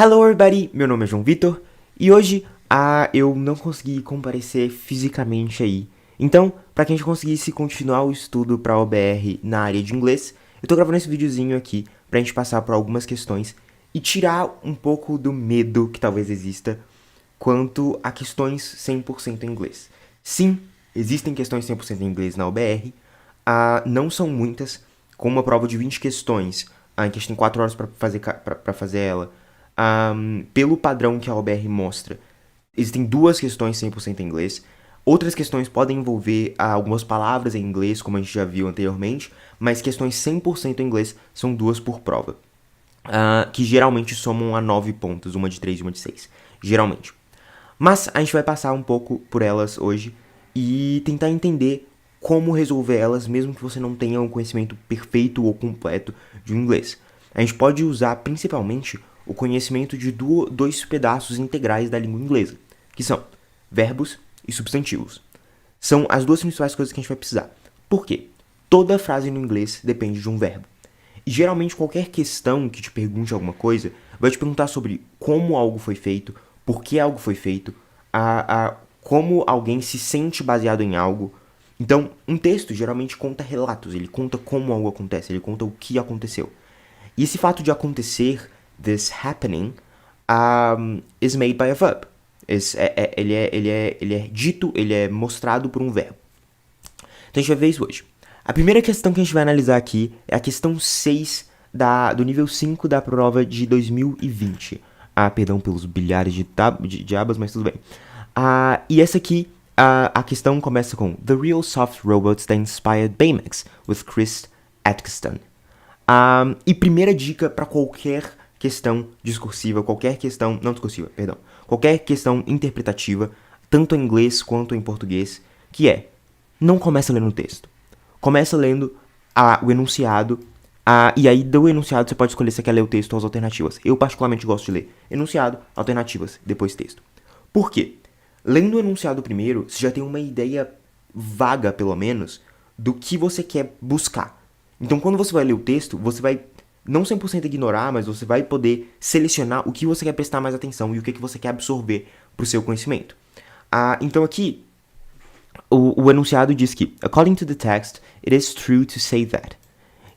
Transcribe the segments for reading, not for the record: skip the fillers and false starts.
Hello everybody, meu nome é João Vitor e hoje eu não consegui comparecer fisicamente aí. Então, para que a gente conseguisse continuar o estudo para a OBR na área de inglês, eu tô gravando esse videozinho aqui pra gente passar por algumas questões e tirar um pouco do medo que talvez exista quanto a questões 100% em inglês. Sim, existem questões 100% em inglês na OBR, não são muitas, com uma prova de 20 questões, em que a gente tem 4 horas para fazer ela. Pelo padrão que a OBR mostra, existem 2 questões 100% em inglês. Outras questões podem envolver algumas palavras em inglês, como a gente já viu anteriormente, mas questões 100% em inglês são 2 por prova, que geralmente somam a 9 pontos, uma de 3 e uma de 6, geralmente. Mas a gente vai passar um pouco por elas hoje e tentar entender como resolver elas, mesmo que você não tenha um conhecimento perfeito ou completo de inglês. A gente pode usar principalmente o conhecimento de 2 pedaços integrais da língua inglesa, que são verbos e substantivos. São as 2 principais coisas que a gente vai precisar. Por quê? Toda frase no inglês depende de um verbo. E geralmente qualquer questão que te pergunte alguma coisa vai te perguntar sobre como algo foi feito, por que algo foi feito, como alguém se sente baseado em algo. Então, um texto geralmente conta relatos, ele conta como algo acontece, ele conta o que aconteceu. E esse fato de acontecer, this happening, is made by a verb. Ele é dito, ele é mostrado por um verbo. Então a gente vai ver isso hoje. A primeira questão que a gente vai analisar aqui é a questão 6 do nível 5 da prova de 2020. Perdão pelos bilhares de abas, mas tudo bem. E essa aqui, a questão começa com The real soft robots that inspired Baymax, with Chris Atkinson. E primeira dica para qualquer questão discursiva, qualquer questão interpretativa, tanto em inglês quanto em português, que é, não começa lendo o texto. Começa lendo o enunciado, e aí do enunciado você pode escolher se quer ler o texto ou as alternativas. Eu particularmente gosto de ler enunciado, alternativas, depois texto. Por quê? Lendo o enunciado primeiro, você já tem uma ideia vaga, pelo menos, do que você quer buscar. Então, quando você vai ler o texto, você vai não 100% ignorar, mas você vai poder selecionar o que você quer prestar mais atenção e o que você quer absorver para o seu conhecimento. Então, aqui, o enunciado diz que, according to the text, it is true to say that.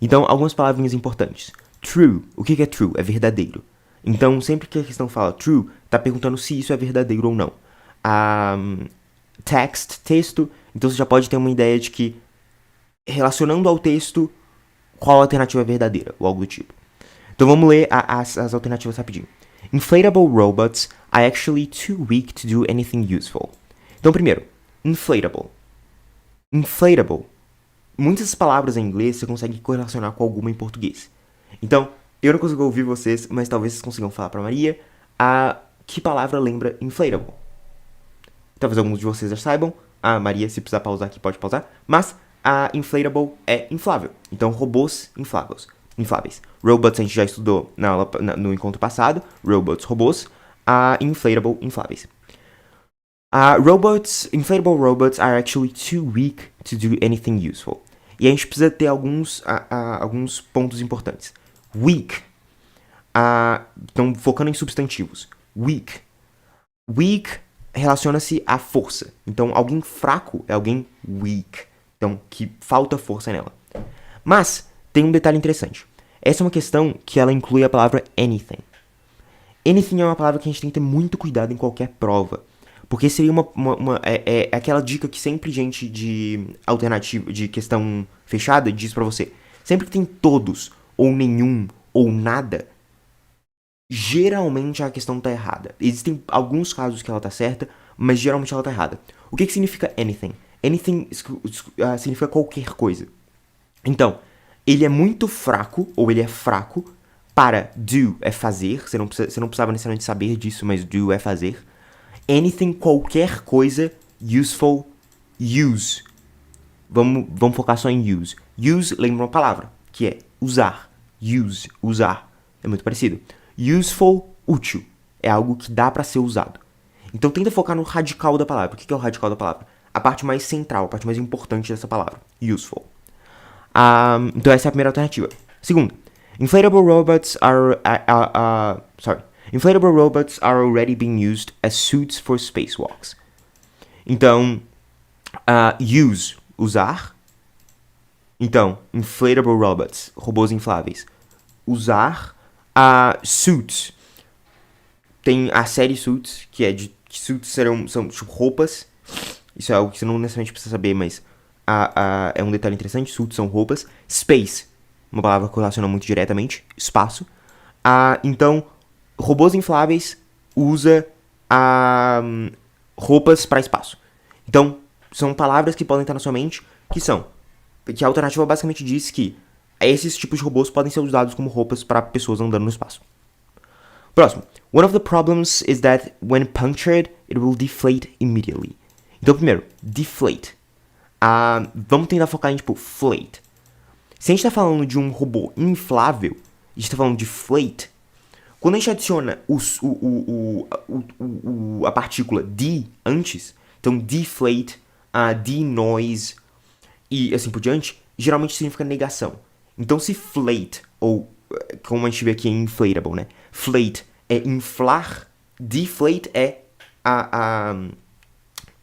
Então, algumas palavrinhas importantes. True, o que é true? É verdadeiro. Então, sempre que a questão fala true, está perguntando se isso é verdadeiro ou não. Text, texto, então você já pode ter uma ideia de que, relacionando ao texto, qual alternativa é verdadeira, ou algo do tipo. Então vamos ler as alternativas rapidinho. Inflatable robots are actually too weak to do anything useful. Então primeiro, inflatable. Inflatable. Muitas palavras em inglês você consegue correlacionar com alguma em português. Então, eu não consigo ouvir vocês, mas talvez vocês consigam falar para Maria que palavra lembra inflatable. Talvez alguns de vocês já saibam. Maria, se precisar pausar aqui, pode pausar. Mas inflatable é inflável. Então, robôs infláveis. Robots a gente já estudou no encontro passado. Robots, robôs. Inflatable, infláveis. Inflatable robots are actually too weak to do anything useful. E a gente precisa ter alguns pontos importantes. Weak. Então, focando em substantivos. Weak. Weak relaciona-se à força. Então, alguém fraco é alguém weak. Então, que falta força nela. Mas, tem um detalhe interessante. Essa é uma questão que ela inclui a palavra anything. Anything é uma palavra que a gente tem que ter muito cuidado em qualquer prova. Porque seria aquela dica que sempre gente de alternativa, de questão fechada, diz pra você. Sempre que tem todos, ou nenhum, ou nada, geralmente a questão tá errada. Existem alguns casos que ela tá certa, mas geralmente ela tá errada. O que significa anything? Anything significa qualquer coisa. Então, ele é muito fraco, ou ele é fraco, para do é fazer. Você não precisava necessariamente saber disso, mas do é fazer. Anything, qualquer coisa. Useful, use. Vamos focar só em use. Use lembra uma palavra, que é usar. Use, usar. É muito parecido. Useful, útil. É algo que dá pra ser usado. Então tenta focar no radical da palavra. O que é o radical da palavra? A parte mais central, a parte mais importante dessa palavra. Useful. Então essa é a primeira alternativa. Segunda. Inflatable robots are Inflatable robots are already being used as suits for spacewalks. Então, use, usar. Então, inflatable robots, robôs infláveis. Usar suits. Tem a série Suits, que é de... Suits são tipo roupas. Isso é algo que você não necessariamente precisa saber, mas é um detalhe interessante. Suits são roupas. Space, uma palavra que relaciona muito diretamente. Espaço. Então, robôs infláveis usa roupas para espaço. Então, são palavras que podem estar na sua mente, que a alternativa basicamente diz que esses tipos de robôs podem ser usados como roupas para pessoas andando no espaço. Próximo. One of the problems is that when punctured, it will deflate immediately. Então, primeiro, deflate. Vamos tentar focar em, tipo, flate. Se a gente tá falando de um robô inflável, a gente tá falando de flate, quando a gente adiciona a partícula de antes, então deflate, denoise e assim por diante, geralmente significa negação. Então, se flate, ou como a gente vê aqui em inflatable, né? Flate é inflar, deflate é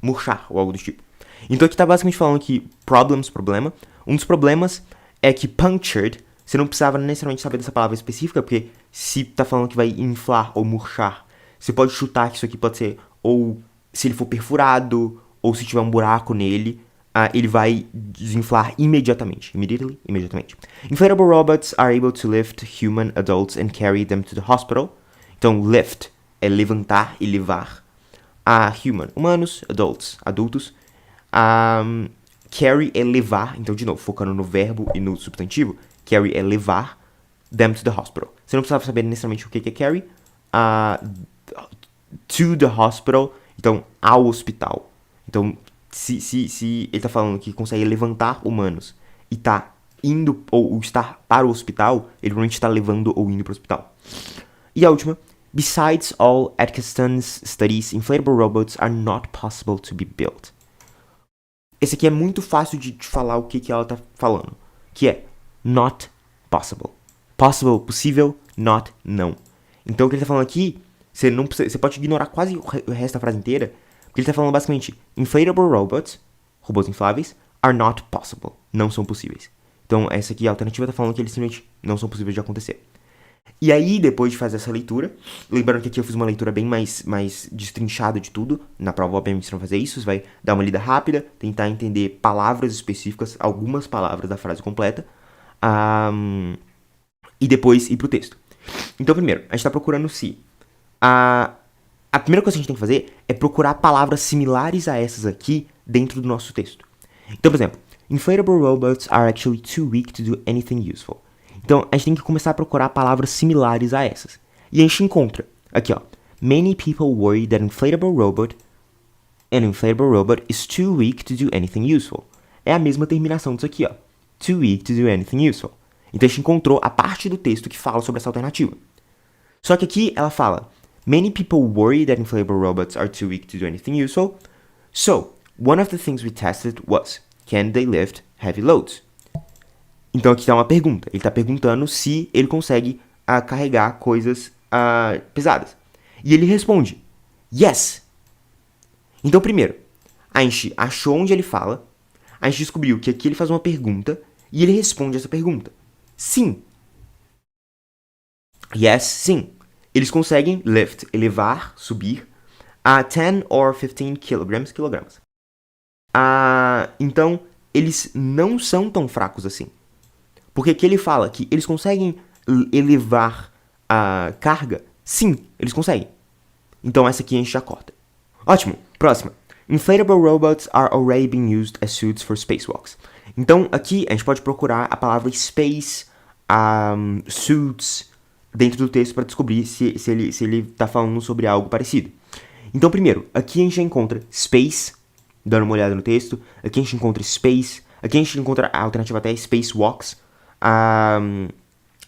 murchar, ou algo do tipo. Então aqui tá basicamente falando que problema. Um dos problemas é que punctured, você não precisava necessariamente saber dessa palavra específica, porque se tá falando que vai inflar ou murchar, você pode chutar que isso aqui pode ser, ou se ele for perfurado, ou se tiver um buraco nele, ele vai desinflar imediatamente. Imediatamente. Inflatable robots are able to lift human adults and carry them to the hospital. Então, lift é levantar e levar. Human, humanos, adultos. Carry é levar. Então, de novo, focando no verbo e no substantivo. Carry é levar them to the hospital. Você não precisava saber necessariamente o que é carry. To the hospital. Então, ao hospital. Então, se ele tá falando que consegue levantar humanos e tá indo ou estar para o hospital, ele provavelmente está levando ou indo para o hospital. E a última. Besides all Atkinson's studies, inflatable robots are not possible to be built. Esse aqui é muito fácil de falar o que ela tá falando. Que é not possible. Possible, possível, not, não. Então o que ele tá falando aqui, você pode ignorar quase o resto da frase inteira, porque ele tá falando basicamente, inflatable robots, robôs infláveis, are not possible. Não são possíveis. Então essa aqui, a alternativa tá falando que eles simplesmente não são possíveis de acontecer. E aí, depois de fazer essa leitura, lembrando que aqui eu fiz uma leitura bem mais destrinchada de tudo, na prova obviamente você não vai fazer isso, você vai dar uma lida rápida, tentar entender palavras específicas, algumas palavras da frase completa, e depois ir pro texto. Então, primeiro, a gente tá procurando se a primeira coisa que a gente tem que fazer é procurar palavras similares a essas aqui dentro do nosso texto. Então, por exemplo, inflatable robots are actually too weak to do anything useful. Então, a gente tem que começar a procurar palavras similares a essas. E a gente encontra, aqui ó, many people worry that an inflatable robot is too weak to do anything useful. É a mesma terminação disso aqui, ó. Too weak to do anything useful. Então, a gente encontrou a parte do texto que fala sobre essa alternativa. Só que aqui ela fala, many people worry that inflatable robots are too weak to do anything useful. So, one of the things we tested was, can they lift heavy loads? Então aqui está uma pergunta. Ele está perguntando se ele consegue carregar coisas pesadas. E ele responde, yes. Então primeiro, a gente achou onde ele fala, a gente descobriu que aqui ele faz uma pergunta e ele responde essa pergunta. Sim. Yes, sim. Eles conseguem lift, elevar, subir, 10 or 15 kilograms. Então, eles não são tão fracos assim. Porque aqui ele fala que eles conseguem elevar a carga? Sim, eles conseguem. Então essa aqui a gente já corta. Ótimo, próxima. Inflatable robots are already being used as suits for spacewalks. Então aqui a gente pode procurar a palavra space, suits, dentro do texto para descobrir se ele tá falando sobre algo parecido. Então primeiro, aqui a gente já encontra space, dando uma olhada no texto. Aqui a gente encontra space. Aqui a gente encontra a alternativa até spacewalks.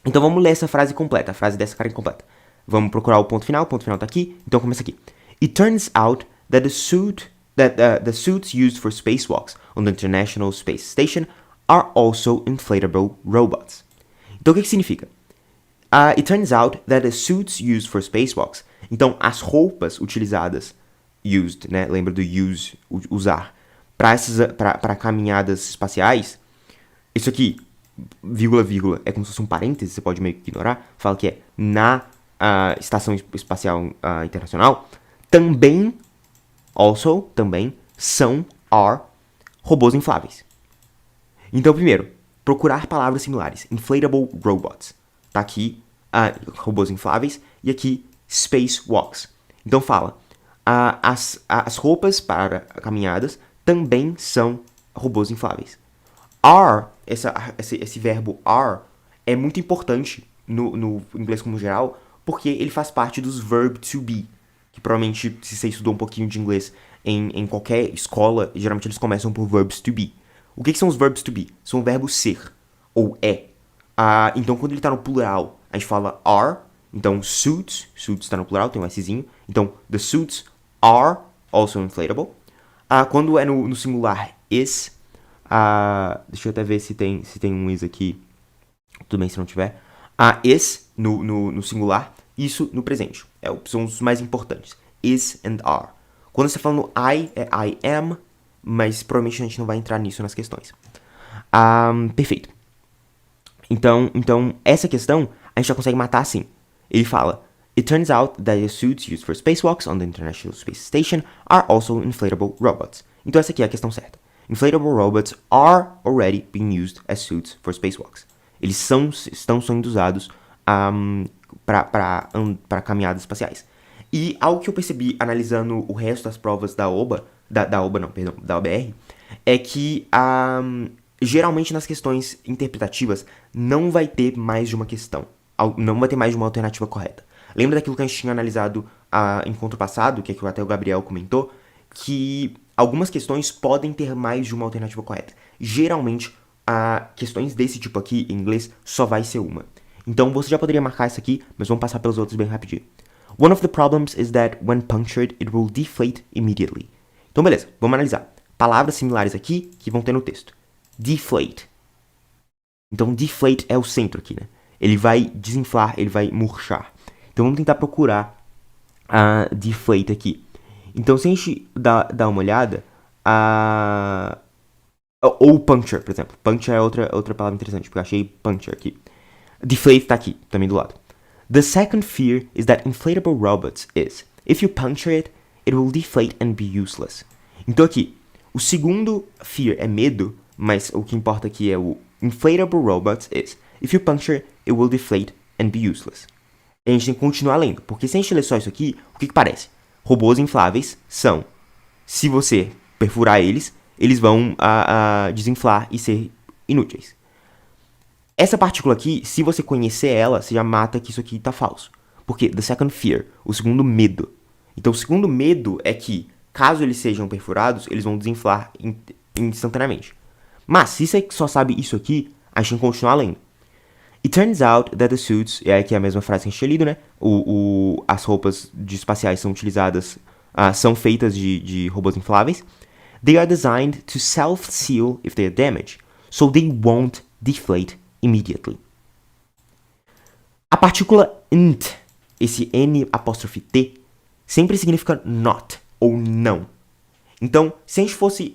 Então vamos ler essa frase completa, a frase dessa cara incompleta. Vamos procurar o ponto final tá aqui, então começa aqui. It turns out that the suits used for spacewalks on the International Space Station are also inflatable robots. Então o que significa? It turns out that the suits used for spacewalks, então as roupas utilizadas, used, né? Lembra do use, usar, para caminhadas espaciais, isso aqui, vírgula, vírgula, é como se fosse um parêntese, você pode meio que ignorar, fala que é na Estação Espacial Internacional, também, são, are, robôs infláveis. Então, primeiro, procurar palavras similares. Inflatable robots. Tá aqui, robôs infláveis, e aqui, spacewalks. Então fala, as roupas para caminhadas também são robôs infláveis. Are, esse verbo are, é muito importante no inglês como geral, porque ele faz parte dos verb to be, que provavelmente, se você estudou um pouquinho de inglês em qualquer escola, geralmente eles começam por verbs to be. O que são os verbs to be? São o verbo ser, ou é. Então, quando ele está no plural, a gente fala are. Então, suits está no plural, tem um Szinho. Então, the suits are also inflatable. Quando é no singular, is. Deixa eu até ver se tem um is aqui. Tudo bem se não tiver. Is no singular, isso no presente. São os mais importantes. Is and are. Quando você fala no I, é I am, mas provavelmente a gente não vai entrar nisso nas questões. Perfeito. Então, essa questão a gente já consegue matar assim. Ele fala, it turns out that the suits used for spacewalks on the International Space Station are also inflatable robots. Então essa aqui é a questão certa. Inflatable robots are already being used as suits for spacewalks. Eles estão sendo usados para caminhadas espaciais. E algo que eu percebi analisando o resto das provas da OBR, é que geralmente nas questões interpretativas não vai ter mais de uma questão, não vai ter mais de uma alternativa correta. Lembra daquilo que a gente tinha analisado em encontro passado, que até o Gabriel comentou, que algumas questões podem ter mais de uma alternativa correta. Geralmente, questões desse tipo aqui em inglês só vai ser uma. Então você já poderia marcar isso aqui, mas vamos passar pelos outros bem rapidinho. One of the problems is that when punctured, it will deflate immediately. Então beleza, vamos analisar. Palavras similares aqui que vão ter no texto. Deflate. Então deflate é o centro aqui, né? Ele vai desinflar, ele vai murchar. Então vamos tentar procurar deflate aqui. Então se a gente dá uma olhada, ou puncture, por exemplo. Puncture é outra palavra interessante, porque eu achei puncture aqui. Deflate tá aqui, também do lado. The second fear is that inflatable robots is, if you puncture it, it will deflate and be useless. Então aqui, o segundo fear é medo, mas o que importa aqui é o inflatable robots is, if you puncture, it will deflate and be useless. E a gente tem que continuar lendo, porque se a gente ler só isso aqui, o que parece? Robôs infláveis são, se você perfurar eles vão desinflar e ser inúteis. Essa partícula aqui, se você conhecer ela, você já mata que isso aqui tá falso. Porque the second fear, o segundo medo. Então o segundo medo é que, caso eles sejam perfurados, eles vão desinflar instantaneamente. Mas se você só sabe isso aqui, a gente tem que continuar lendo. It turns out that the suits, e aqui é a mesma frase que a gente tinha lido, né? As roupas espaciais são utilizadas, são feitas de robôs infláveis. They are designed to self-seal if they are damaged, so they won't deflate immediately. A partícula nt, esse N''T, sempre significa not, ou não. Então, se a gente fosse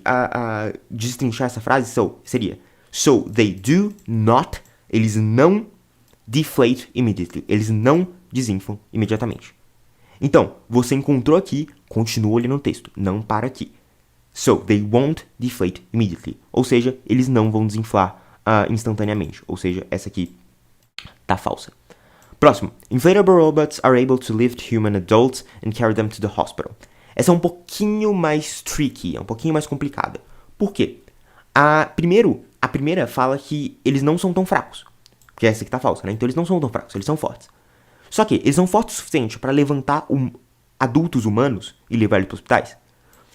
destrinchar essa frase, seria so they do not, eles não deflate immediately, eles não desinflam imediatamente. Então, você encontrou aqui, continua olhando no texto, não para aqui. So, they won't deflate immediately, ou seja, eles não vão desinflar instantaneamente, ou seja, essa aqui tá falsa. Próximo. Inflatable robots are able to lift human adults and carry them to the hospital. Essa é um pouquinho mais tricky, é um pouquinho mais complicada. Por quê? A primeira fala que eles não são tão fracos, porque essa aqui tá falsa, né? Então eles não são tão fracos, eles são fortes. Só que eles são fortes o suficiente para levantar adultos humanos e levar eles para hospitais?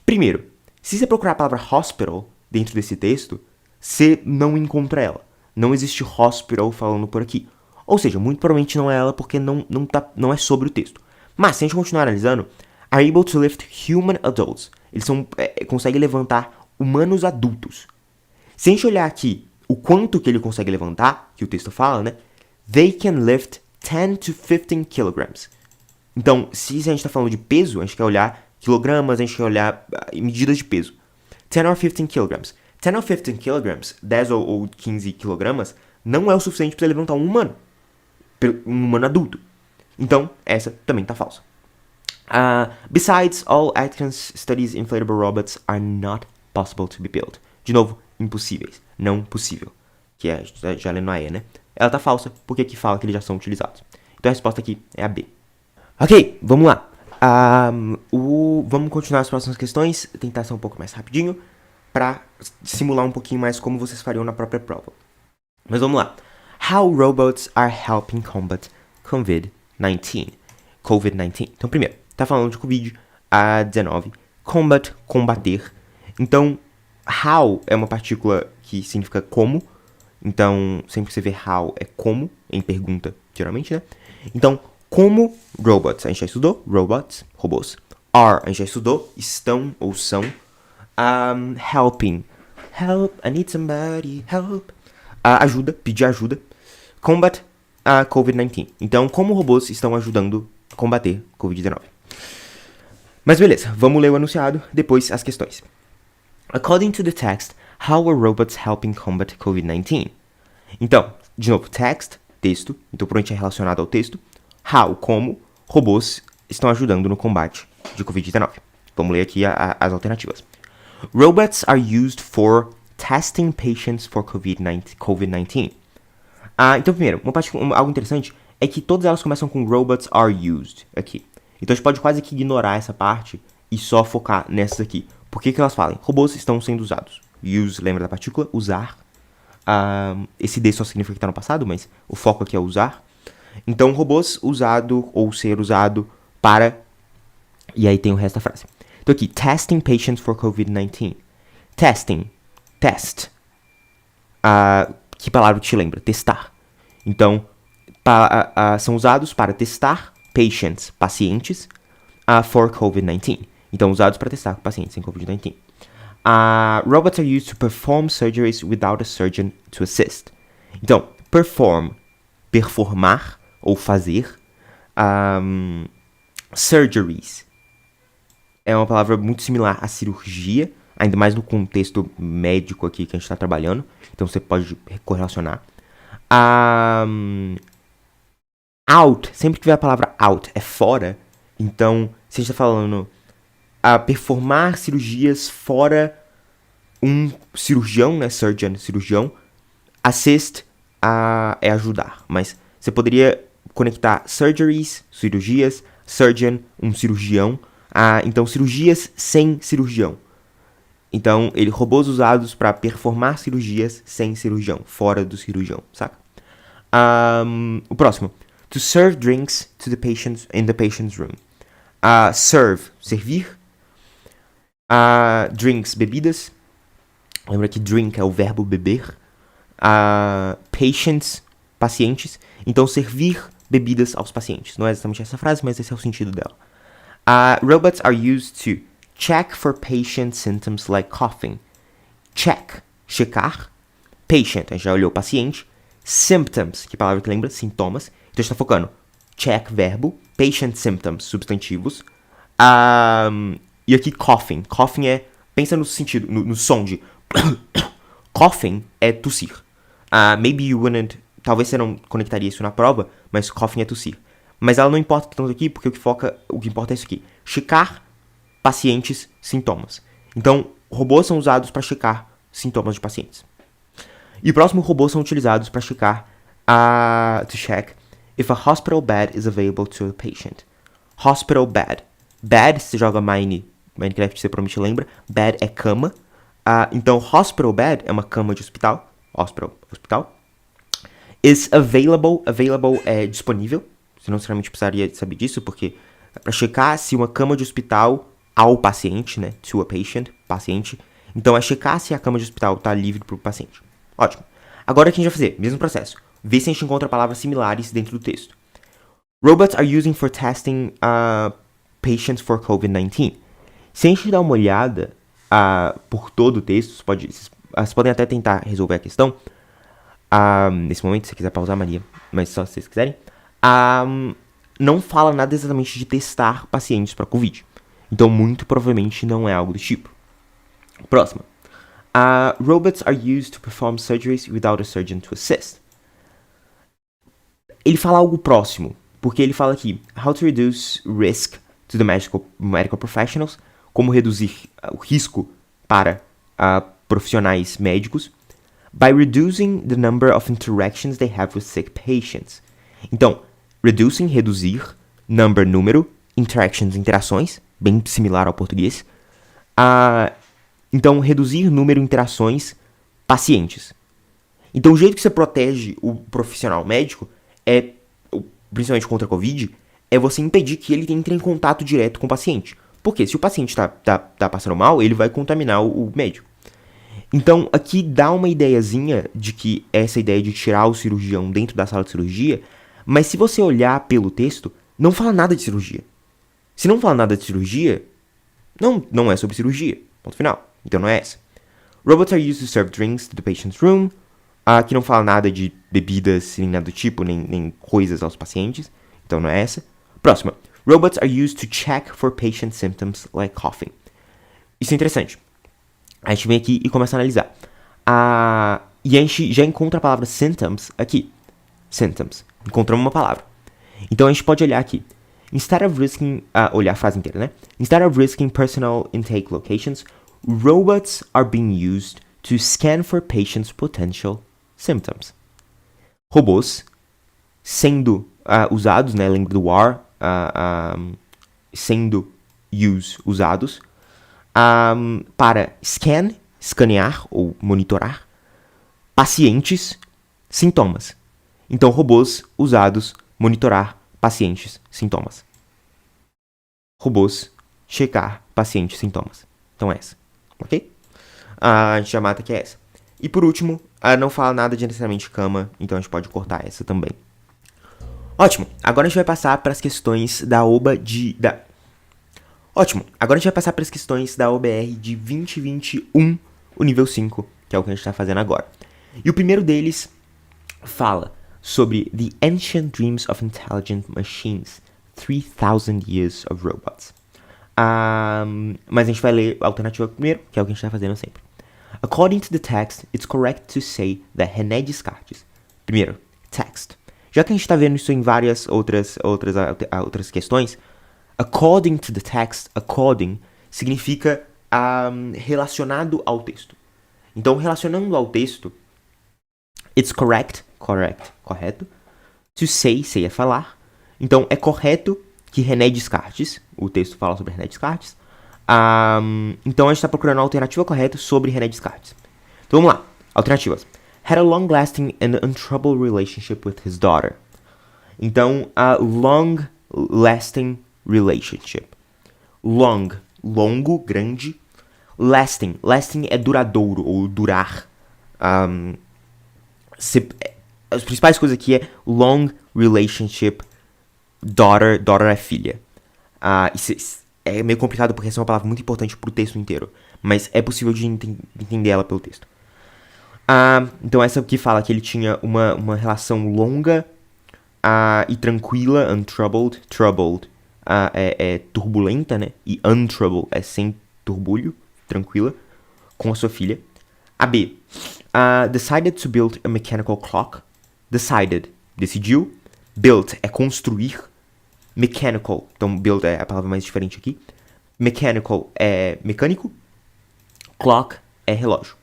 Primeiro, se você procurar a palavra hospital dentro desse texto, você não encontra ela. Não existe hospital falando por aqui. Ou seja, muito provavelmente não é ela porque não é sobre o texto. Mas se a gente continuar analisando, are able to lift human adults. Eles conseguem levantar humanos adultos. Se a gente olhar aqui o quanto que ele consegue levantar, que o texto fala, né? They can lift 10 to 15 kilograms. Então, se a gente está falando de peso, a gente quer olhar quilogramas, a gente quer olhar medidas de peso. 10 or 15 kilograms. 10 or 15 kilograms, 10 ou 15 quilogramas, não é o suficiente para levantar um humano adulto. Então, essa também tá falsa. Besides, all Atkins studies inflatable robots are not possible to be built. De novo, impossíveis. Não possível. Que é já lendo a E, né? Ela tá falsa porque aqui fala que eles já são utilizados. Então a resposta aqui é a B. Ok, vamos lá. Vamos continuar as próximas questões. Tentar ser um pouco mais rapidinho para simular um pouquinho mais como vocês fariam na própria prova. Mas vamos lá. How robots are helping combat COVID-19. Então, primeiro, tá falando de COVID-19. Combater. Então, how é uma partícula que significa como. Então, sempre que você vê how é como, em pergunta, geralmente, né? Então, como robots, a gente já estudou, robots, robôs. Are, a gente já estudou, estão ou são. Helping. Help, I need somebody, help. Ajuda, pedir ajuda. Combat COVID-19. Então, como robôs estão ajudando a combater COVID-19. Mas beleza, vamos ler o enunciado, depois as questões. According to the text, how are robots helping combat COVID-19? Então, de novo, text, texto. Então, provavelmente é relacionado ao texto. How, como robôs estão ajudando no combate de COVID-19. Vamos ler aqui as alternativas. Robots are used for testing patients for COVID-19. Então, primeiro, algo interessante é que todas elas começam com robots are used aqui. Então, a gente pode quase que ignorar essa parte e só focar nessas aqui. Por que elas falam? Robôs estão sendo usados. Use, lembra da partícula? Usar. Esse D só significa que está no passado, mas o foco aqui é usar. Então, robôs usado ou ser usado para... E aí tem o resto da frase. Então aqui, testing patients for COVID-19. Testing. Test. Que palavra te lembra? Testar. Então, são usados para testar patients, pacientes, for COVID-19. Então, usados para testar pacientes em COVID-19. Robots are used to perform surgeries without a surgeon to assist. Então, performar ou fazer. Surgeries é uma palavra muito similar à cirurgia, ainda mais no contexto médico aqui que a gente está trabalhando. Então você pode correlacionar. Out, sempre que vier a palavra out, é fora. Então, se a gente está falando performar cirurgias fora um cirurgião, né? Surgeon, cirurgião. Assist é ajudar. Mas você poderia conectar surgeries, cirurgias, surgeon, um cirurgião. Então, cirurgias sem cirurgião. Então, robôs usados para performar cirurgias sem cirurgião, fora do cirurgião, saca? O próximo. To serve drinks to the patients in the patient's room. Serve, servir. Drinks, bebidas. Lembra que drink é o verbo beber. Patients, pacientes. Então, servir bebidas aos pacientes. Não é exatamente essa frase, mas esse é o sentido dela. Robots are used to check for patient symptoms like coughing. Check, checar. Patient, a gente já olhou paciente. Symptoms, que palavra que lembra? Sintomas. Então a gente está focando. Check, verbo. Patient symptoms, substantivos. E aqui coughing. Coughing é, pensa no sentido, no som de coughing é tossir. Maybe you wouldn't, talvez você não conectaria isso na prova, mas coughing é tossir. Mas ela não importa tanto aqui, porque o que importa é isso aqui. Checar pacientes, sintomas. Então, robôs são usados para checar sintomas de pacientes. E o próximo, robôs são utilizados para checar, to check if a hospital bed is available to a patient. Hospital bed. Bed, se joga Minecraft, você provavelmente lembra. Bed é cama. Então, hospital bed é uma cama de hospital. Hospital. Is available. Available é disponível. Você não necessariamente precisaria saber disso, porque para checar se uma cama de hospital ao paciente, né? To a patient, paciente. Então, é checar se a cama de hospital está livre para o paciente. Ótimo. Agora o que a gente vai fazer? Mesmo processo. Ver se a gente encontra palavras similares dentro do texto. Robots are using for testing patients for COVID-19. Se a gente dar uma olhada por todo o texto, vocês podem até tentar resolver a questão. Nesse momento, se você quiser pausar, Maria, mas só se vocês quiserem. não fala nada exatamente de testar pacientes para Covid. Então, muito provavelmente não é algo do tipo. Próxima. Robots are used to perform surgeries without a surgeon to assist. Ele fala algo próximo, porque ele fala aqui, how to reduce risk to the medical professionals, como reduzir o risco para profissionais médicos, by reducing the number of interactions they have with sick patients. Então, reduzir, número, interactions, interações, bem similar ao português. Então, reduzir número de interações pacientes. Então, o jeito que você protege o profissional médico principalmente contra a Covid, é você impedir que ele entre em contato direto com o paciente. Porque se o paciente tá passando mal, ele vai contaminar o médico. Então, aqui dá uma ideiazinha de que essa ideia de tirar o cirurgião dentro da sala de cirurgia, mas se você olhar pelo texto, não fala nada de cirurgia. Se não fala nada de cirurgia, não é sobre cirurgia. Ponto final. Então não é essa. Robots are used to serve drinks to the patient's room. Aqui não fala nada de bebidas, nem nada do tipo, nem coisas aos pacientes. Então não é essa. Próxima. Robots are used to check for patient symptoms like coughing. Isso é interessante. A gente vem aqui e começa a analisar. E a gente já encontra a palavra symptoms aqui. Symptoms. Encontramos uma palavra. Então a gente pode olhar aqui. Instead of risking... olhar a frase inteira, né? Instead of risking personal intake locations, robots are being used to scan for patients' potential symptoms. Robôs sendo usados, né? Lembra do are, sendo usados para escanear ou monitorar pacientes, sintomas. Então, robôs usados monitorar pacientes, sintomas. Robôs checar pacientes, sintomas. Então, essa. Ok? A gente já mata que é essa. E por último, não fala nada de necessariamente cama, então a gente pode cortar essa também. Ótimo, agora a gente vai passar para as questões da OBR de 2021, o nível 5, que é o que a gente está fazendo agora. E o primeiro deles fala sobre The Ancient Dreams of Intelligent Machines, 3,000 Years of Robots. Mas a gente vai ler a alternativa primeiro, que é o que a gente está fazendo sempre. According to the text, it's correct to say that René Descartes. Primeiro, text. Já que a gente está vendo isso em várias outras questões, according to the text, according significa relacionado ao texto. Então, relacionando ao texto, it's correct, correto. To say é falar. Então, é correto que René Descartes, o texto fala sobre René Descartes. Então, a gente está procurando a alternativa correta sobre René Descartes. Então, vamos lá. Alternativas. Had a long-lasting and untroubled relationship with his daughter. Então, a long-lasting relationship. Longo, grande. Lasting é duradouro, ou durar. As principais coisas aqui é long relationship, daughter é filha. Isso é meio complicado porque essa é uma palavra muito importante pro texto inteiro. Mas é possível de entender ela pelo texto. Então essa aqui fala que ele tinha uma relação longa e tranquila, untroubled. Troubled é turbulenta, né? E untroubled é sem turbulho, tranquila, com a sua filha. A B. Decided to build a mechanical clock. Decided, decidiu. Built é construir. Mechanical, então build é a palavra mais diferente aqui. Mechanical é mecânico. Clock é relógio.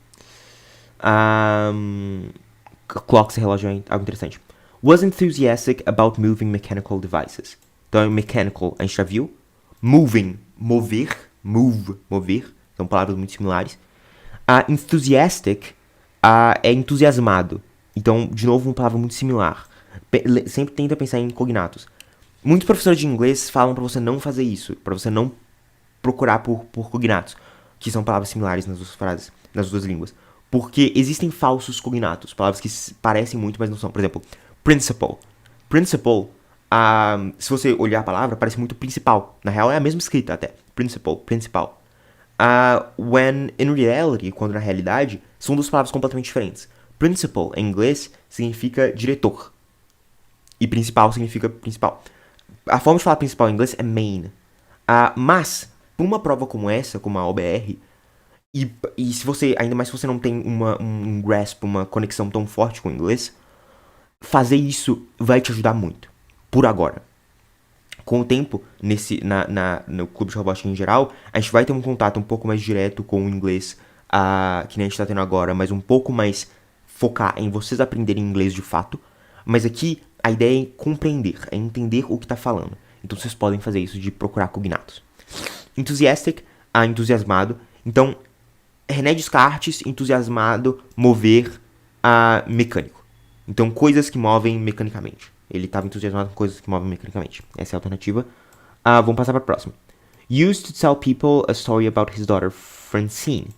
Clocks é relógio é algo interessante. Was enthusiastic about moving mechanical devices. Então, mechanical a gente já viu. Moving, mover. São palavras muito similares. Enthusiastic é entusiasmado. Então, de novo, uma palavra muito similar. Sempre tenta pensar em cognatos. Muitos professores de inglês falam pra você não fazer isso. Pra você não procurar por cognatos. Que são palavras similares nas duas frases, nas duas línguas. Porque existem falsos cognatos. Palavras que parecem muito, mas não são. Por exemplo, principal. Principal, se você olhar a palavra, parece muito principal. Na real, é a mesma escrita até. Principal. When in reality, quando na realidade, são duas palavras completamente diferentes. Principal, em inglês, significa diretor. E principal significa principal. A forma de falar principal em inglês é main. Mas, pra uma prova como essa, como a OBR, e se você, ainda mais se você não tem um grasp, uma conexão tão forte com o inglês, fazer isso vai te ajudar muito. Por agora. Com o tempo, no clube de robótica em geral, a gente vai ter um contato um pouco mais direto com o inglês, que nem a gente tá tendo agora, mas um pouco mais focar em vocês aprenderem inglês de fato. Mas aqui, a ideia é compreender, é entender o que tá falando. Então vocês podem fazer isso de procurar cognatos. Enthusiastic, entusiasmado. Então, René Descartes, entusiasmado, mover, mecânico. Então, coisas que movem mecanicamente. Ele estava entusiasmado com coisas que movem mecanicamente. Essa é a alternativa. Vamos passar para a próxima. Used to tell people a story about his daughter Francine.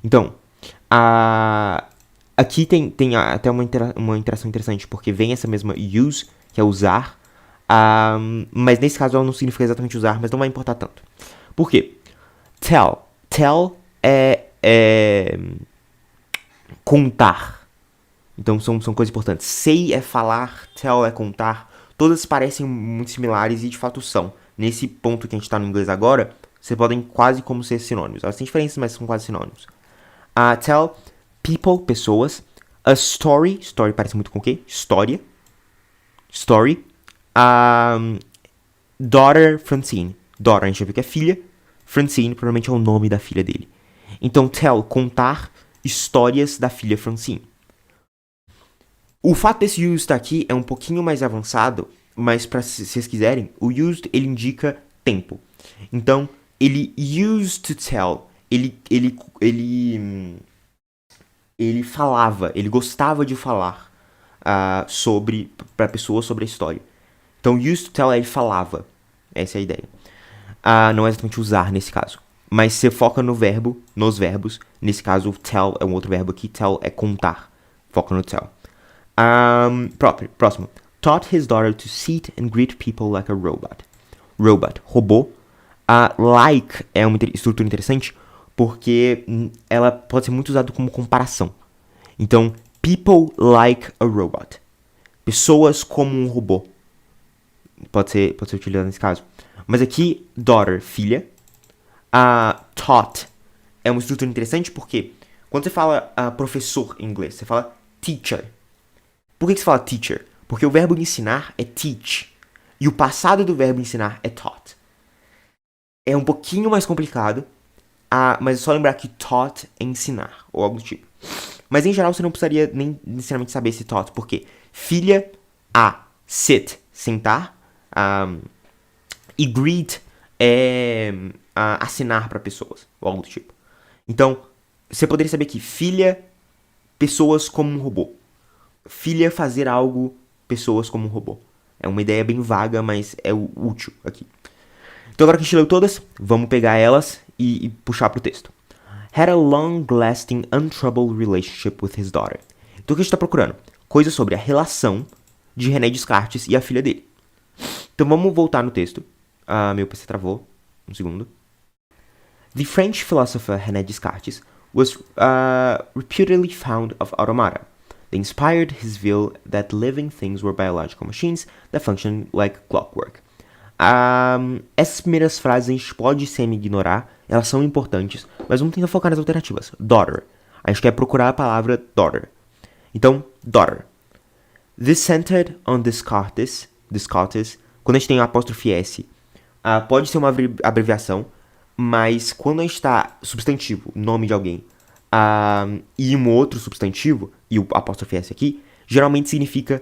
Então, aqui tem até uma interação interessante, porque vem essa mesma use, que é usar, mas nesse caso ela não significa exatamente usar, mas não vai importar tanto. Por quê? Tell é contar. Então são coisas importantes. Say é falar, tell é contar. Todas parecem muito similares e de fato são. Nesse ponto que a gente está no inglês agora, vocês podem quase como ser sinônimos. Elas têm diferenças, mas são quase sinônimos. Tell, people, pessoas. A story parece muito com o quê? História. Story. Daughter, Francine. Daughter, a gente já viu que é filha. Francine, provavelmente é o nome da filha dele. Então, tell, contar histórias da filha Francine. O fato desse used estar aqui é um pouquinho mais avançado, mas se vocês quiserem, o used ele indica tempo. Então, ele used to tell, ele falava, ele gostava de falar para pessoas sobre a história. Então, used to tell ele falava, essa é a ideia. Não é exatamente usar nesse caso, mas você foca no verbo, nos verbos. Nesse caso, tell é um outro verbo aqui, tell é contar, foca no tell. Próximo. Taught his daughter to sit and greet people like a robot. Robô. Like é uma estrutura interessante porque ela pode ser muito usada como comparação. Então, people like a robot. Pessoas como um robô. Pode ser utilizado nesse caso. Mas aqui, daughter, filha. Taught é uma estrutura interessante porque quando você fala professor em inglês, você fala teacher. Por que você fala teacher? Porque o verbo ensinar é teach. E o passado do verbo ensinar é taught. É um pouquinho mais complicado, mas é só lembrar que taught é ensinar, ou algo do tipo. Mas em geral você não precisaria nem necessariamente saber esse taught, porque filha, sit, sentar, e greet é assinar para pessoas, ou algo do tipo. Então, você poderia saber que filha, pessoas como um robô. Filha, fazer algo, pessoas como um robô. É uma ideia bem vaga, mas é útil aqui. Então agora que a gente leu todas, vamos pegar elas e puxar pro texto. Had a long-lasting, untroubled relationship with his daughter. Então o que a gente tá procurando? Coisas sobre a relação de René Descartes e a filha dele. Então vamos voltar no texto. Meu PC travou. Um segundo. The French philosopher René Descartes was reputedly fond of automata. They inspired his view that living things were biological machines that function like clockwork. Essas primeiras frases a gente pode semi-ignorar, elas são importantes, mas vamos tentar focar nas alternativas. Daughter. A gente quer procurar a palavra daughter. Então, daughter. This centered on Descartes. Quando a gente tem um apóstrofe S, pode ser uma abreviação, mas quando a gente está substantivo, nome de alguém, e um outro substantivo, e o apóstrofe S aqui, geralmente significa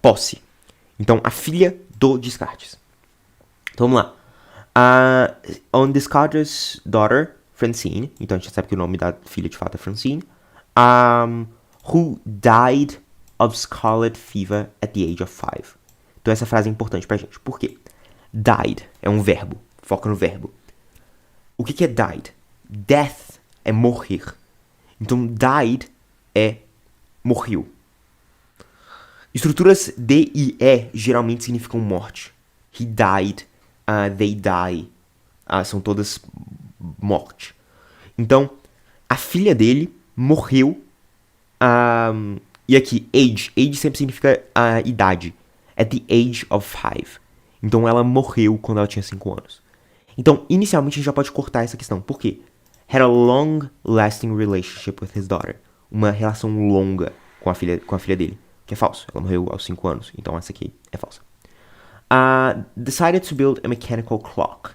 posse. Então, a filha do Descartes. Então, vamos lá. On Descartes' daughter, Francine. Então, a gente já sabe que o nome da filha de fato é Francine. Who died of scarlet fever at the age of 5. Então, essa frase é importante pra gente. Por quê? Died é um verbo. Foca no verbo. O que é died? Death é morrer. Então, died é morreu. Estruturas D e E geralmente significam morte. He died, they die. São todas morte. Então, a filha dele morreu. E aqui, age. Age sempre significa idade. at the age of 5. Então ela morreu quando ela tinha 5 anos. Então, inicialmente a gente já pode cortar essa questão. Por quê? Had a long-lasting relationship with his daughter. Uma relação longa com a filha dele. Que é falso. Ela morreu aos 5 anos. Então essa aqui é falsa. Decided to build a mechanical clock.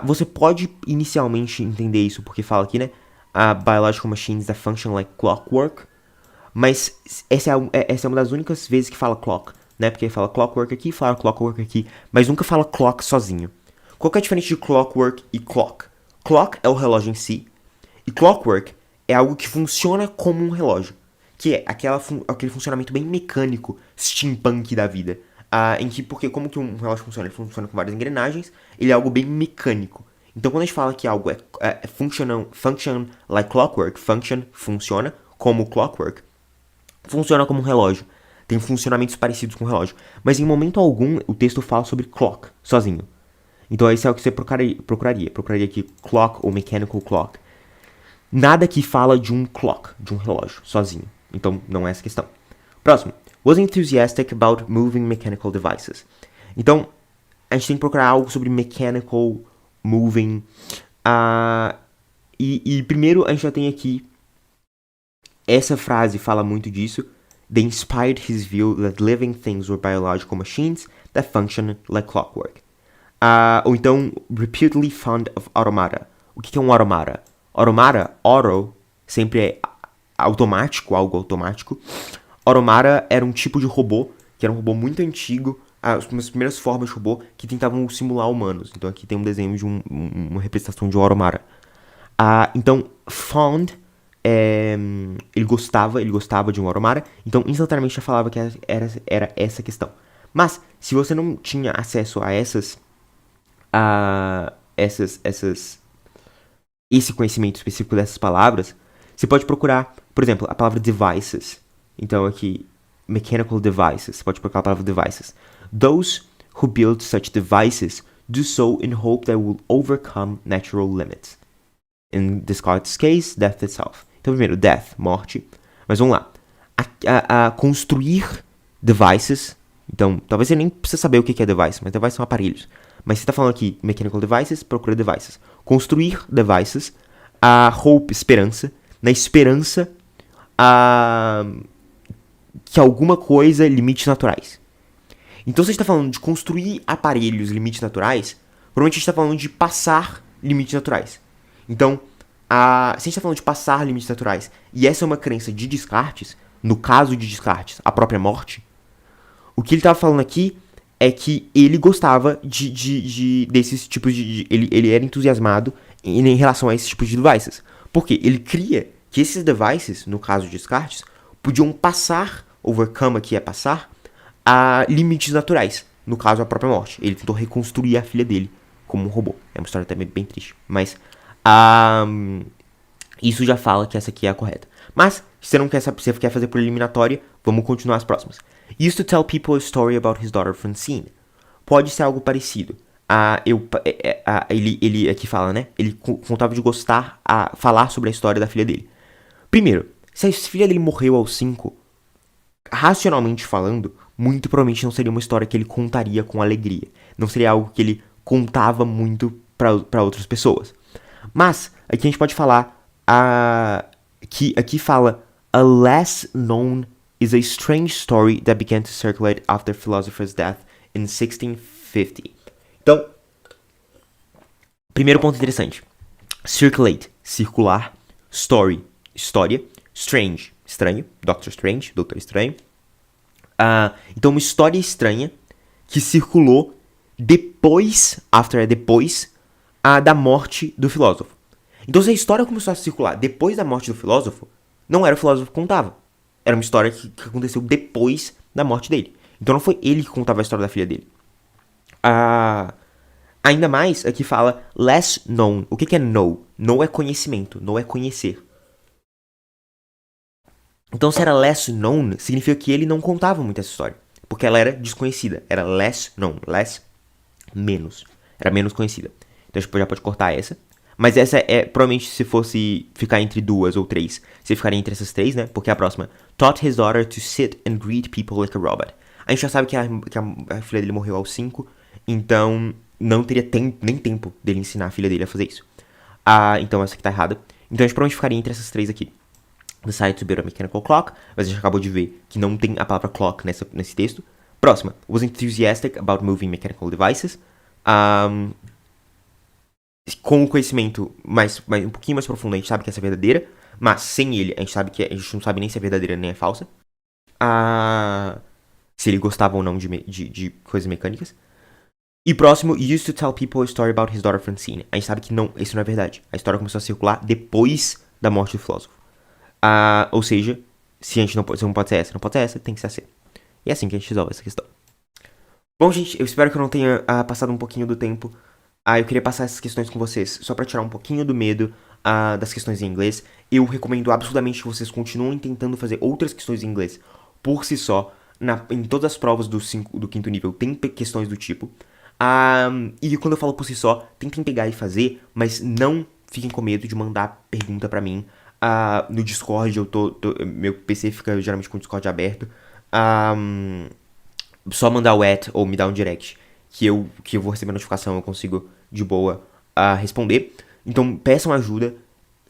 Você pode inicialmente entender isso porque fala aqui, né? Biological machines that function like clockwork. Mas essa é uma das únicas vezes que fala clock, né? Porque fala clockwork aqui, fala clockwork aqui, mas nunca fala clock sozinho. Qual que é a diferença de clockwork e clock? Clock é o relógio em si, e clockwork é algo que funciona como um relógio, que é aquele funcionamento bem mecânico, steampunk da vida. Porque como que um relógio funciona? Ele funciona com várias engrenagens, ele é algo bem mecânico. Então quando a gente fala que algo function like clockwork, funciona como clockwork, funciona como um relógio. Tem funcionamentos parecidos com o relógio. Mas em momento algum o texto fala sobre clock, sozinho. Então esse é o que você procuraria. Procuraria aqui clock ou mechanical clock. Nada que fala de um clock, de um relógio, sozinho. Então não é essa a questão. Próximo. Was enthusiastic about moving mechanical devices. Então, a gente tem que procurar algo sobre mechanical moving. E primeiro a gente já tem aqui, essa frase fala muito disso. They inspired his view that living things were biological machines that function like clockwork. Ou então, reputedly fond of automata. O que é um automata? Automata, auto, sempre é automático, algo automático. Automata era um tipo de robô, que era um robô muito antigo, as primeiras formas de robô que tentavam simular humanos. Então aqui tem um desenho de uma representação de um automata. Então, fond, ele gostava de um automata, então instantaneamente já falava que era essa questão. Mas, se você não tinha acesso a esse conhecimento específico dessas palavras, você pode procurar, por exemplo, a palavra devices. Então aqui, mechanical devices, você pode procurar a palavra devices. Those who build such devices do so in hope that will overcome natural limits. In Descartes' case, death itself. Então primeiro, death, morte. Mas vamos lá. Construir devices. Então, talvez você nem precise saber o que é device, mas devices são aparelhos. Mas você está falando aqui, mechanical devices, procura devices. Construir devices, hope, esperança. Na esperança que alguma coisa, limites naturais. Então, se a gente está falando de construir aparelhos, limites naturais, provavelmente a gente está falando de passar limites naturais. Então, se a gente está falando de passar limites naturais, e essa é uma crença de Descartes, no caso de Descartes, a própria morte, o que ele estava falando aqui é que ele gostava desses tipos de... Ele era entusiasmado em relação a esses tipos de devices. Porque ele cria que esses devices, no caso de Descartes, podiam passar, overcome aqui é passar, a limites naturais. No caso, a própria morte. Ele tentou reconstruir a filha dele como um robô. É uma história também bem triste. Mas isso já fala que essa aqui é a correta. Mas, se você não quer saber, se você quer fazer por eliminatória, vamos continuar as próximas. Used to tell people a story about his daughter Francine. Pode ser algo parecido. Ele aqui fala, né? Ele contava de gostar a falar sobre a história da filha dele. Primeiro, se a filha dele morreu aos 5, racionalmente falando, muito provavelmente não seria uma história que ele contaria com alegria. Não seria algo que ele contava muito para outras pessoas. Mas, aqui a gente pode falar que aqui fala a less known is a strange story that began to circulate after the philosopher's death in 1650. Então, primeiro ponto interessante. Circulate, circular. Story, história. Strange, estranho. Doctor Strange, Doutor Estranho. Então, uma história estranha que circulou depois da morte do filósofo. Então, se a história começou a circular depois da morte do filósofo, não era o filósofo que contava. Era uma história que aconteceu depois da morte dele. Então, não foi ele que contava a história da filha dele. Ainda mais, aqui fala less known. O que é know? Know é conhecimento, know é conhecer. Então, se era less known, significa que ele não contava muito essa história. Porque ela era desconhecida. Era less known. Less, menos. Era menos conhecida. Então, a gente já pode cortar essa. Mas essa provavelmente, se fosse ficar entre 2 ou 3, você ficaria entre essas 3, né? Porque a próxima, taught his daughter to sit and greet people like a robot. A gente já sabe que a filha dele morreu aos 5, então não teria nem tempo dele ensinar a filha dele a fazer isso. Então essa aqui tá errada. Então a gente provavelmente ficaria entre essas 3 aqui. Decide to build a mechanical clock, mas a gente acabou de ver que não tem a palavra clock nesse texto. Próxima. Was enthusiastic about moving mechanical devices. Com o conhecimento um pouquinho mais profundo, a gente sabe que essa é verdadeira. Mas sem ele, a gente não sabe nem se é verdadeira nem é falsa. Se ele gostava ou não de coisas mecânicas. E próximo, used to tell people a story about his daughter Francine. A gente sabe que não, isso não é verdade. A história começou a circular depois da morte do filósofo. Ou seja, se não pode ser essa, não pode ser essa, tem que ser a C. E é assim que a gente resolve essa questão. Bom, gente, eu espero que eu não tenha passado um pouquinho do tempo. Eu queria passar essas questões com vocês, só pra tirar um pouquinho do medo das questões em inglês. Eu recomendo absolutamente que vocês continuem tentando fazer outras questões em inglês por si só. Em todas as provas do 5º nível tem questões do tipo. E quando eu falo por si só, tentem pegar e fazer, mas não fiquem com medo de mandar pergunta pra mim. No Discord, meu PC fica geralmente com o Discord aberto. Só mandar o ou me dar um direct, que eu vou receber notificação, eu consigo de boa responder. Então peçam ajuda,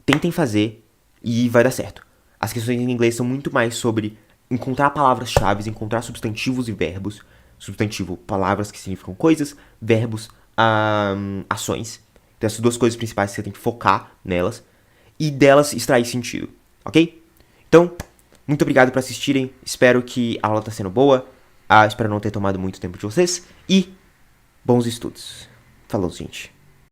tentem fazer e vai dar certo. As questões em inglês são muito mais sobre encontrar palavras-chave, encontrar substantivos e verbos. Substantivo, palavras que significam coisas, verbos, ações. Então essas 2 coisas principais que você tem que focar nelas e delas extrair sentido, ok? Então, muito obrigado por assistirem, espero que a aula tá sendo boa, espero não ter tomado muito tempo de vocês e bons estudos. Falou, gente.